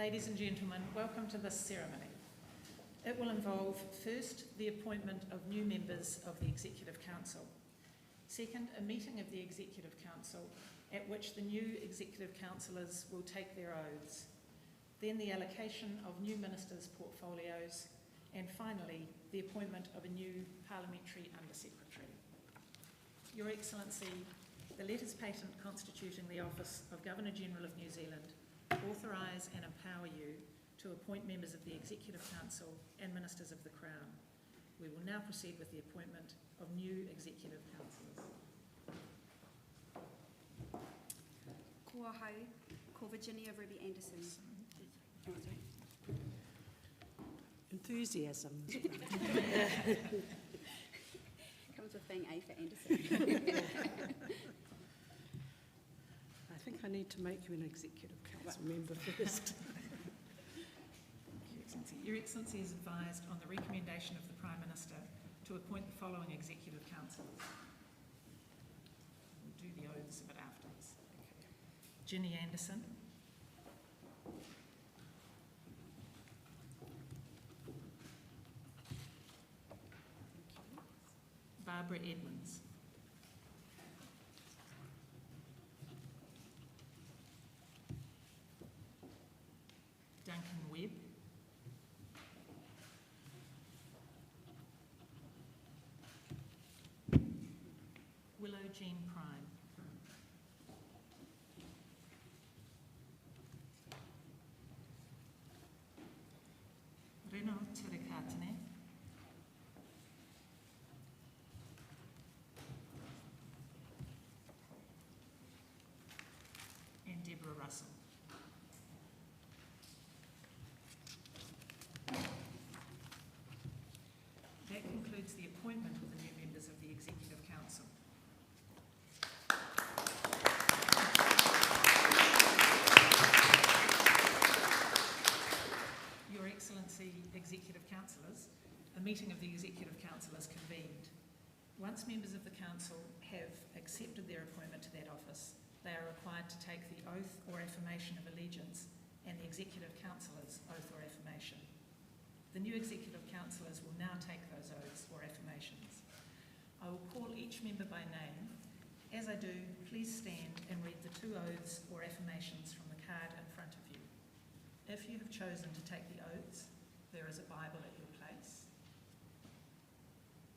Ladies and gentlemen, welcome to this ceremony. It will involve, first, the appointment of new members of the Executive Council. Second, a meeting of the Executive Council at which the new Executive Councillors will take their oaths. Then the allocation of new ministers' portfolios. And finally, the appointment of a new Parliamentary Under-Secretary. Your Excellency, the letters patent constituting the office of Governor-General of New Zealand authorise and empower you to appoint members of the Executive Council and Ministers of the Crown. We will now proceed with the appointment of new Executive Councillors. Kua hau, ko Virginia Ruby Anderson. Enthusiasm. Comes with being A for Anderson. I think I need to make you an Executive Council member first. Your Excellency is advised on the recommendation of the Prime Minister to appoint the following Executive Councillors. We'll do the oaths a bit afterwards. Ginny Anderson. Barbara Edmonds. Duncan Webb. Willow Jean Prime. Reno Tirikatane. And Deborah Russell. That concludes the appointment of the new members of the Executive Council. Your Excellency, Executive Councillors, a meeting of the Executive Council is convened. Once members of the Council have accepted their appointment to that office, they are required to take the oath or affirmation of allegiance and the Executive Councillor's oath or affirmation. The new Executive Councillors will now take those oaths or affirmations. I will call each member by name. As I do, please stand and read the two oaths or affirmations from the card in front of you. If you have chosen to take the oaths, there is a Bible at your place.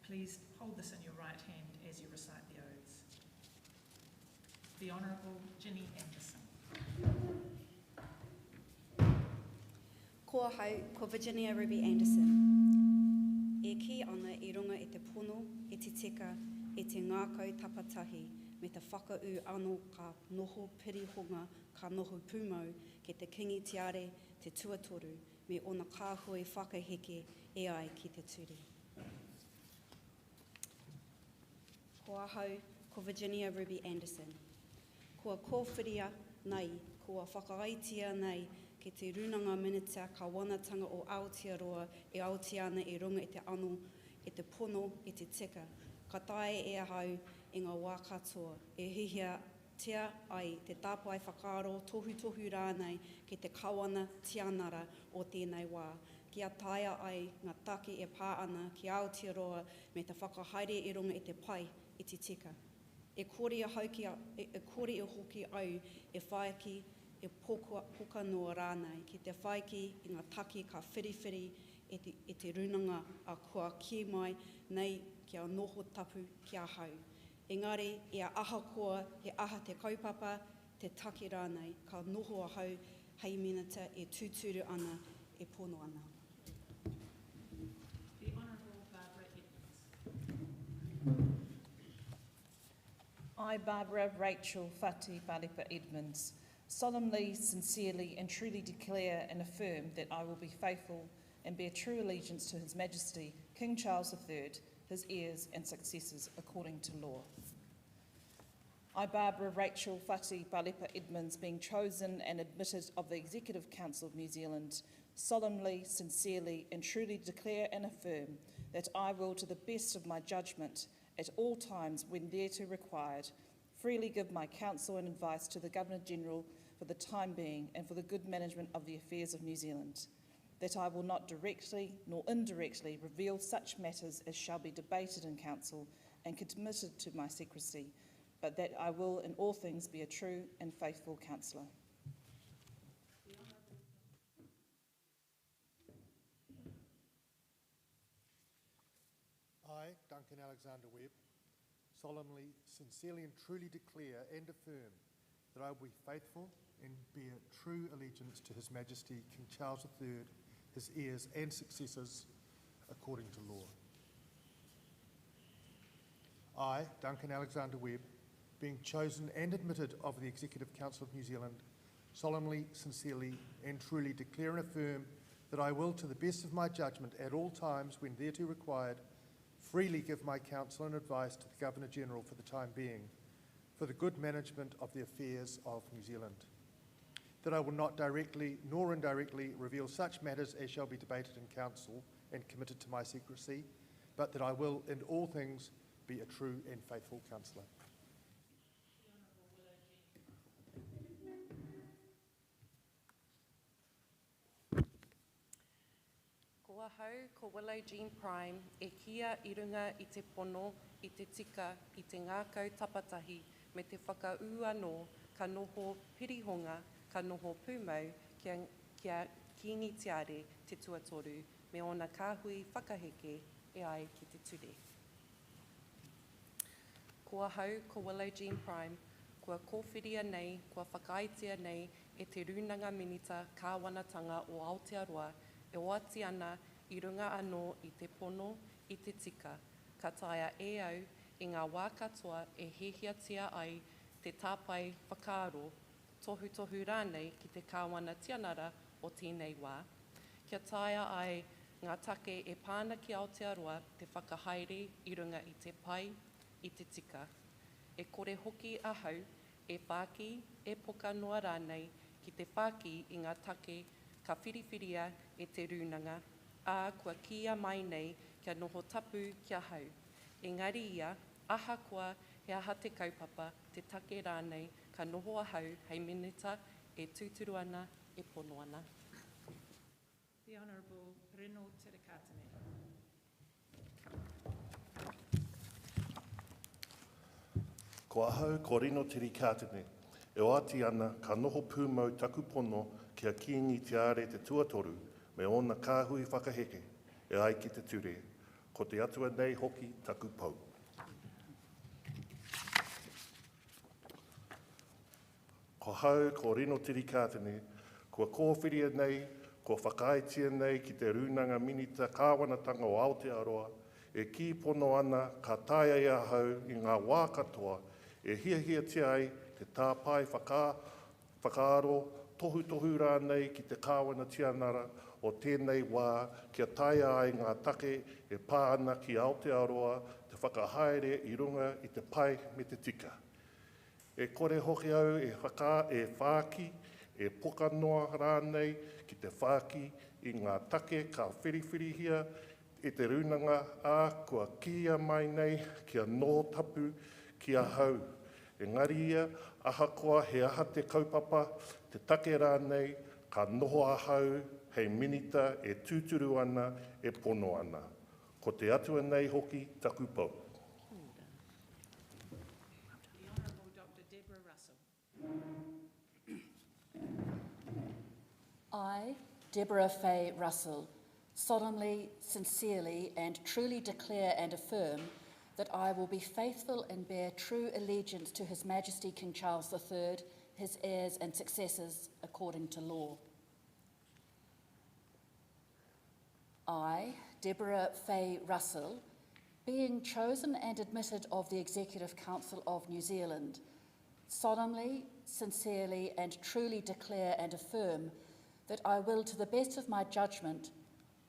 Please hold this in your right hand as you recite the oaths. The Honourable Ginny Anderson. Kua hau, ko Virginia Ruby Anderson. E ki ana I runga e te pono, e te tika, e te ngākau tapatahi, me te whakau anō ka noho pirihonga, ka noho pūmau, ke te kingi tiare, te tuatoru, me ona kāhui whakaheke e ai ki te ture. Kua hau, ko Virginia Ruby Anderson. Kua kōwhiria nei, kua whakaaitia nei, ke te runanga minita ka wanatanga o Aotearoa e Aoteana e runga e te ano, e te pono, e te tika. Ka tae e ahau i ngā wā katoa, e hihia tia ai te tāpai whakaaro tohu rānei ki te kawana tianara o tēnei wā. Kia taia ai ngā take e pā ana ki Aotearoa me te whakahaere e runga e te pai i te tika. E kore e hoki au e whaeki e poka noa rānei ki te whaeki i ngā take ka whiriwhiri e te runanga a kua ki mai nei kia noho tapu kia hau. Engari, ia aha koa, he aha te kaupapa, te take rānei, ka noho a hau, hei minata e tūturu ana, e pono ana. The Honourable Barbara Edmonds. I, Barbara Rachel Fati Balipa Edmonds, solemnly, sincerely and truly declare and affirm that I will be faithful and bear true allegiance to His Majesty, King Charles III, his heirs and successors according to law. I, Barbara Rachel Fati Balipa Edmonds, being chosen and admitted of the Executive Council of New Zealand, solemnly, sincerely and truly declare and affirm that I will, to the best of my judgment, at all times when thereto required, freely give my counsel and advice to the Governor-General for the time being and for the good management of the affairs of New Zealand, that I will not directly nor indirectly reveal such matters as shall be debated in Council and committed to my secrecy, but that I will in all things be a true and faithful councillor. I, Duncan Alexander Webb, solemnly, sincerely and truly declare and affirm that I will be faithful and bear true allegiance to His Majesty King Charles III, his heirs and successors, according to law. I, Duncan Alexander Webb, being chosen and admitted of the Executive Council of New Zealand, solemnly, sincerely and truly declare and affirm that I will, to the best of my judgment at all times when thereto required, freely give my counsel and advice to the Governor-General for the time being, for the good management of the affairs of New Zealand. That I will not directly nor indirectly reveal such matters as shall be debated in Council and committed to my secrecy, but that I will in all things be a true and faithful councillor. Kua hau, ko Willow Jean Prime, e kia i runga i te pono, i te tika, i te ngākau tapatahi, me te whakaū anō, ka noho pirihonga, ka noho pūmau, kia kiingi tiare te tuatoru, me ona kāhui whakaheke e ai ki te ture. Kua hau, ko Willow Jean Prime, kua kōwhiria nei, kua whakaitea nei, e te runanga minita kāwanatanga o Aotearoa, e oati ana i runga anō i te pono, i te tika, ka taia e au i ngā wā katoa e hehiatia ai te tāpai whakaaro, tohu rānei ki te kāwana tianara o tēnei wā. Kia taia ai ngā take e pāna ki Aotearoa te whakahaere i runga i te pai, i te tika. E kore hoki ahau, e whāki, e poka noa rānei ki te whāki i ngā take ka whiriwhiria e te runanga, ā kua kia mai nei kia noho tapu kia hau. Engari ia, aha kua he aha te kaupapa, te take rānei, ka noho ahau hei minita e tūturu ana, e pono ana. The Honourable Reno Terikatene. Ko ahau, ko Reno Terikatene. E oati ana, ka noho pūmau taku pono kia kiingi te are te tuatoru, me ona kāhui whakaheke, e ai ki te ture. Ko te atua nei hoki taku pau. Ko hau, ko Reno Terikatene, kua kōwhiria nei, kua whakaitia nei ki te runanga minita kāwanatanga o Aotearoa, e ki pono ana ka taia ia hau i ngā wā katoa, e hiahiatia ai te tāpai whakaaro, tohu rānei ki te kāwana tianara o tēnei wā, kia taia ai ngā take e pāna ki Aotearoa, te whakahaere i runga i te pai me te tika. E kore hoki au e whāki, e poka noa rānei ki te whāki i ngā take ka whiriwhirihia e te runanga a kua kia mai nei kia nō tapu kia hau. Engari ia, aha koa he aha te kaupapa, te take rānei, ka noho ahau, hei minita e tūturu ana, e pono ana. Ko te atua nei hoki taku pau. The Honourable Dr. Deborah Russell. I, Deborah Fay Russell, solemnly, sincerely and truly declare and affirm that I will be faithful and bear true allegiance to His Majesty King Charles III, his heirs and successors, according to law. I, Deborah Fay Russell, being chosen and admitted of the Executive Council of New Zealand, solemnly, sincerely and truly declare and affirm that I will, to the best of my judgment,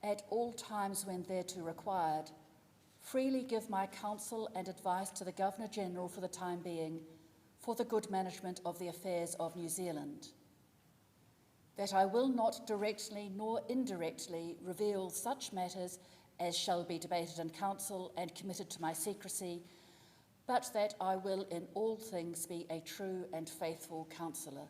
at all times when thereto required, freely give my counsel and advice to the Governor-General for the time being, for the good management of the affairs of New Zealand. That I will not directly nor indirectly reveal such matters as shall be debated in Council and committed to my secrecy, but that I will in all things be a true and faithful counsellor.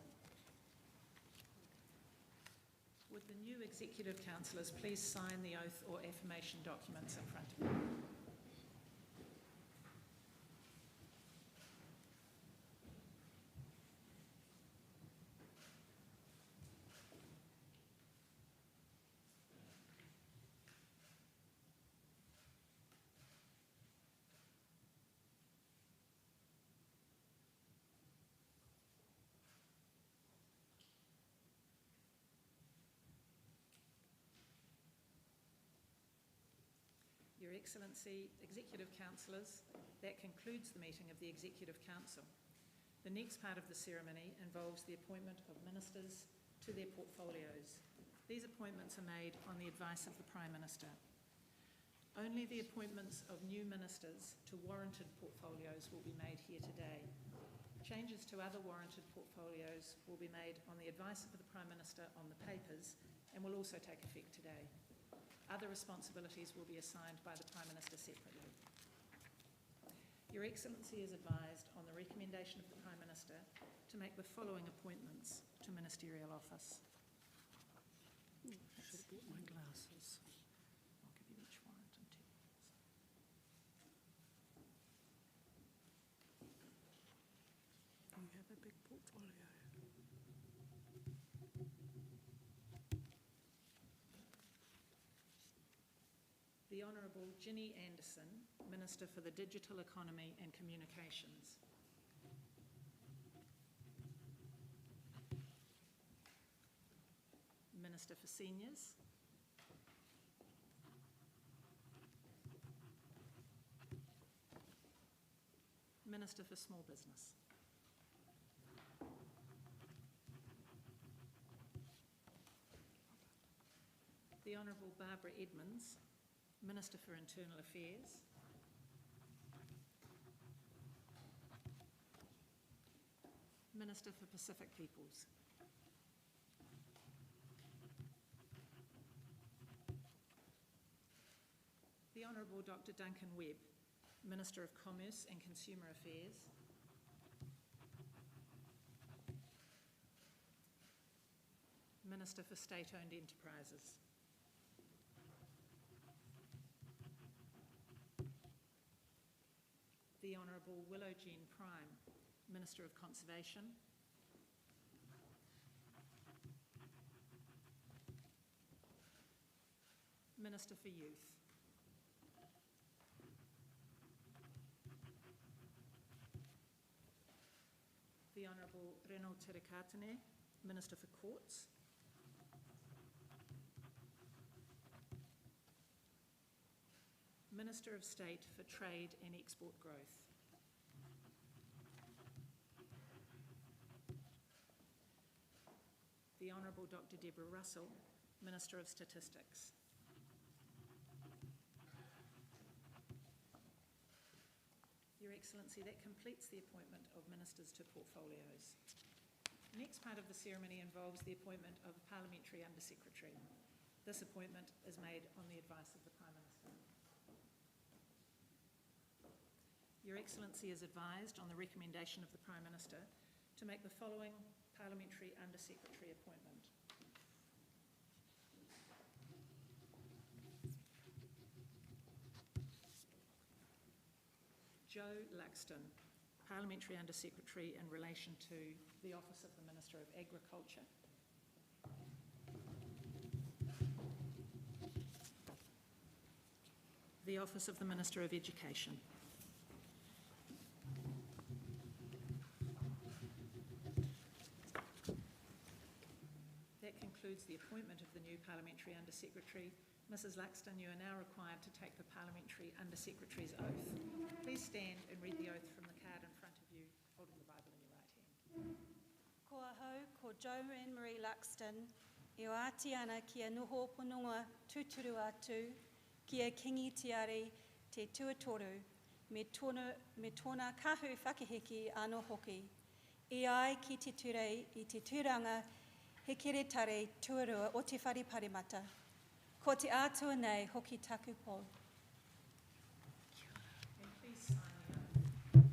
executive councillors please sign the oath or affirmation documents in front of you. Your Excellency, Executive Councillors, that concludes the meeting of the Executive Council. The next part of the ceremony involves the appointment of ministers to their portfolios. These appointments are made on the advice of the Prime Minister. Only the appointments of new ministers to warranted portfolios will be made here today. Changes to other warranted portfolios will be made on the advice of the Prime Minister on the papers and will also take effect today. Other responsibilities will be assigned by the Prime Minister separately. Your Excellency is advised on the recommendation of the Prime Minister to make the following appointments to ministerial office. I should have brought my glasses. I'll give you each warrant in 2 minutes. You have a big portfolio. The Honourable Ginny Anderson, Minister for the Digital Economy and Communications. Minister for Seniors. Minister for Small Business. The Honourable Barbara Edmonds, Minister for Internal Affairs. Minister for Pacific Peoples. The Honourable Dr. Duncan Webb, Minister of Commerce and Consumer Affairs. Minister for State-Owned Enterprises. The Honourable Willow Jean Prime, Minister of Conservation. Minister for Youth. The Honourable Reno Terikatene, Minister for Courts. Minister of State for Trade and Export Growth. The Honourable Dr. Deborah Russell, Minister of Statistics. Your Excellency, that completes the appointment of ministers to portfolios. The next part of the ceremony involves the appointment of a Parliamentary Under-Secretary. This appointment is made on the advice of the Prime Minister. Your Excellency is advised on the recommendation of the Prime Minister to make the following Parliamentary Under-Secretary appointment. Joe Luxton, Parliamentary Under-Secretary in relation to the Office of the Minister of Agriculture. The Office of the Minister of Education. That concludes the appointment of the new Parliamentary Under-Secretary. Mrs. Luxton, you are now required to take the Parliamentary Under-Secretary's oath. Please stand and read the oath from the card in front of you, holding the Bible in your right hand. Ko ahau, ko Joe Anne Marie Luxton, e o ati ana ki a noho pononga tuturu atu, ki a kingi tiare te tuatoru, me tōna kahu whakahiki anō hoki, e ai ki te turei i te tūranga hekere tare tuarua o te whare parimata. Ko te ātua nei hoki taku pō. And please sign the oath.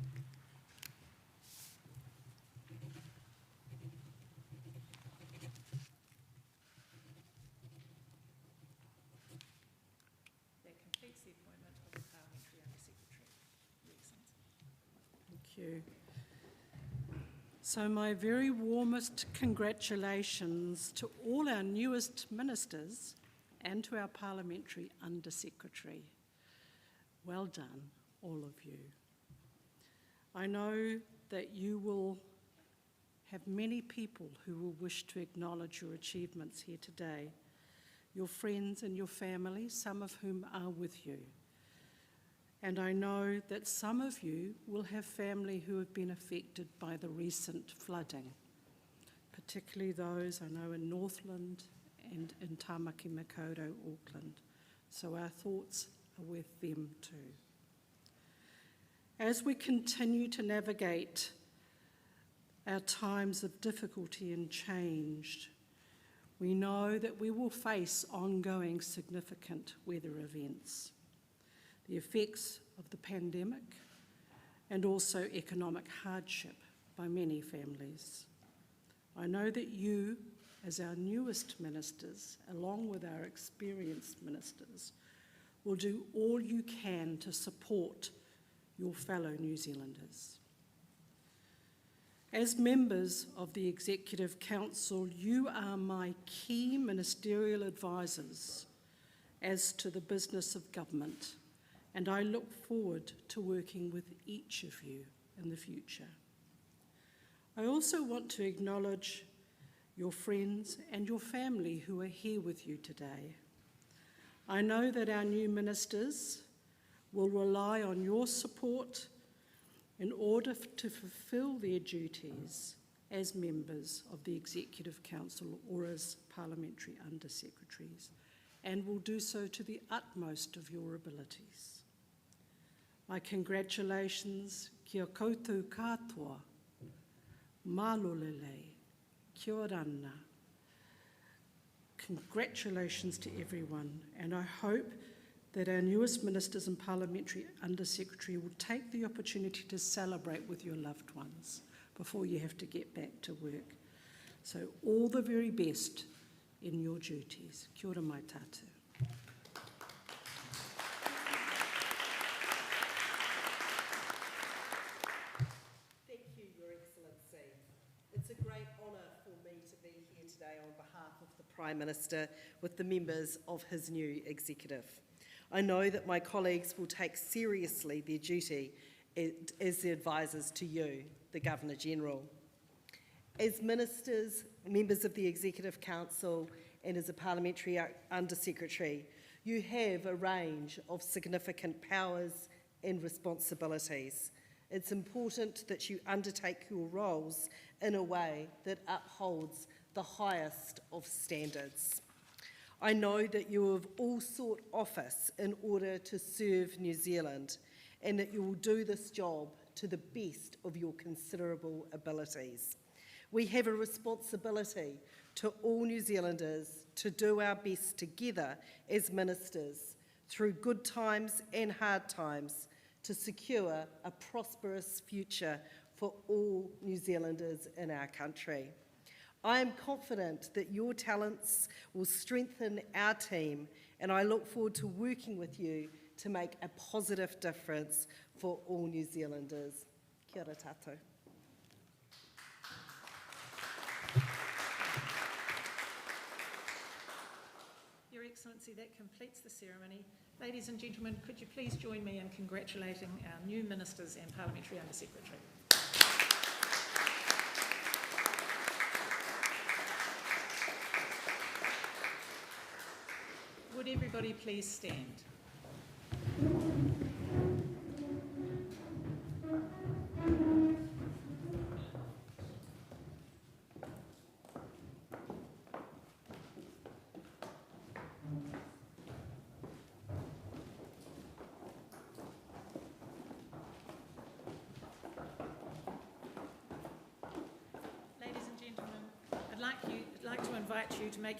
you. So my very warmest congratulations to all our newest ministers and to our Parliamentary Under-Secretary. Well done, all of you. I know that you will have many people who will wish to acknowledge your achievements here today, your friends and your family, some of whom are with you. And I know that some of you will have family who have been affected by the recent flooding, particularly those I know in Northland and in Tamaki Makaurau, Auckland. So our thoughts are with them too. As we continue to navigate our times of difficulty and change, we know that we will face ongoing significant weather events, the effects of the pandemic, and also economic hardship by many families. I know that you, as our newest ministers, along with our experienced ministers, will do all you can to support your fellow New Zealanders. As members of the Executive Council, you are my key ministerial advisors as to the business of government, and I look forward to working with each of you in the future. I also want to acknowledge your friends and your family who are here with you today. I know that our new ministers will rely on your support in order to fulfil their duties as members of the Executive Council or as Parliamentary Under-Secretaries, and will do so to the utmost of your abilities. My congratulations, kia koutou katoa, malolele, kia orana. Congratulations to everyone, and I hope that our newest ministers and Parliamentary Under-Secretary will take the opportunity to celebrate with your loved ones before you have to get back to work. So all the very best in your duties. Kia ora mai tātou. Thank you, Your Excellency. It's a great honour for me to be here today on behalf of the Prime Minister with the members of his new executive. I know that my colleagues will take seriously their duty as the advisors to you, the Governor-General. As ministers, members of the Executive Council, and as a Parliamentary Under-Secretary, you have a range of significant powers and responsibilities. It's important that you undertake your roles in a way that upholds the highest of standards. I know that you have all sought office in order to serve New Zealand, and that you will do this job to the best of your considerable abilities. We have a responsibility to all New Zealanders to do our best together as ministers through good times and hard times to secure a prosperous future for all New Zealanders in our country. I am confident that your talents will strengthen our team, and I look forward to working with you to make a positive difference for all New Zealanders. Kia ora tātou. Your Excellency, that completes the ceremony. Ladies and gentlemen, could you please join me in congratulating our new ministers and Parliamentary Under-Secretary. Would everybody please stand? Ladies and gentlemen, I'd like to invite you to make